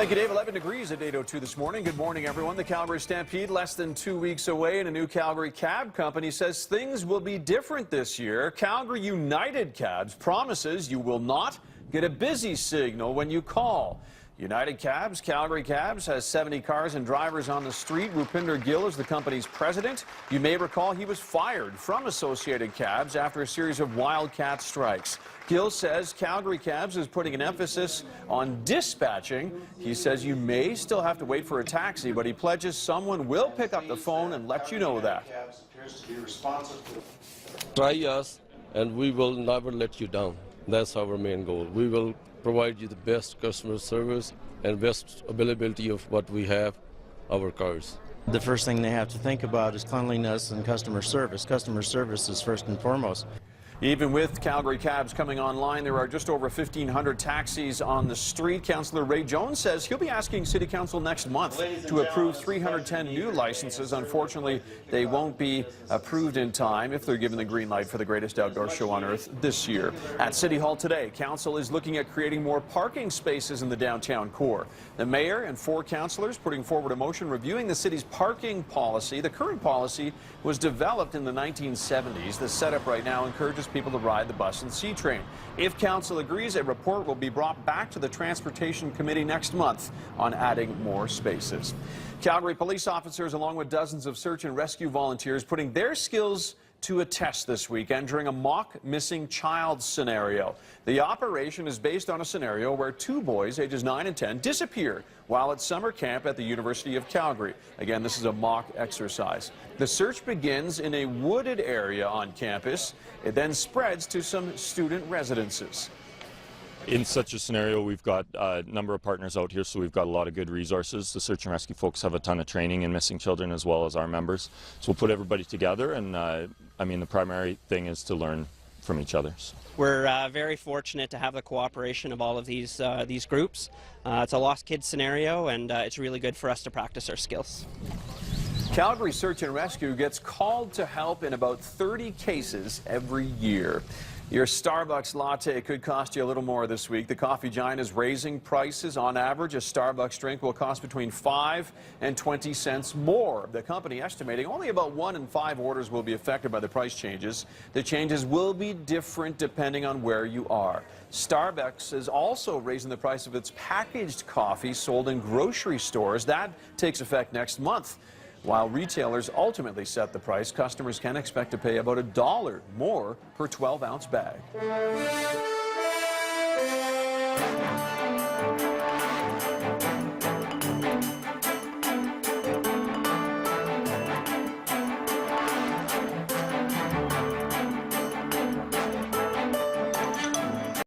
Thank you, Dave. 11 degrees at 8:02 this morning. Good morning, everyone. The Calgary Stampede less than 2 weeks away, and a new Calgary cab company says things will be different this year. Calgary United Cabs promises you will not get a busy signal when you call. United Cabs, Calgary Cabs, has 70 cars and drivers on the street. Rupinder Gill is the company's president. You may recall he was fired from Associated Cabs after a series of wildcat strikes. Gill says Calgary Cabs is putting an emphasis on dispatching. He says you may still have to wait for a taxi, but he pledges someone will pick up the phone and let you know that. Try us, and we will never let you down. That's our main goal. We will provide you the best customer service and best availability of what we have, our cars. The first thing they have to think about is cleanliness and customer service. Customer service is first and foremost. Even with Calgary Cabs coming online, there are just over 1,500 taxis on the street. Councillor Ray Jones says he'll be asking City Council next month to approve 310 new licenses. Unfortunately, they won't be approved in time if they're given the green light for the greatest outdoor show on earth this year. At City Hall today, Council is looking at creating more parking spaces in the downtown core. The mayor and 4 councillors putting forward a motion reviewing the city's parking policy. The current policy was developed in the 1970s. The setup right now encourages people to ride the bus and C-train. If council agrees, a report will be brought back to the Transportation Committee next month on adding more spaces. Calgary police officers, along with dozens of search and rescue volunteers, putting their skills to a test this weekend during a mock missing child scenario. The operation is based on a scenario where 2 boys, ages 9 and 10, disappeared while at summer camp at the University of Calgary. Again, this is a mock exercise. The search begins in a wooded area on campus. It then spreads to some student residences. In such a scenario, we've got a number of partners out here, so we've got a lot of good resources. The search and rescue folks have a ton of training in missing children as well as our members. So we'll put everybody together, and I mean, the primary thing is to learn from each other. So. We're very fortunate to have the cooperation of all of these groups. It's a lost kids scenario, and it's really good for us to practice our skills. Calgary Search and Rescue gets called to help in about 30 cases every year. Your Starbucks latte could cost you a little more this week. The coffee giant is raising prices. On average, a Starbucks drink will cost between 5 and 20 cents more. The company estimating only about 1 in 5 orders will be affected by the price changes. The changes will be different depending on where you are. Starbucks is also raising the price of its packaged coffee sold in grocery stores. That takes effect next month. While retailers ultimately set the price, customers can expect to pay about $1 more per 12-ounce bag.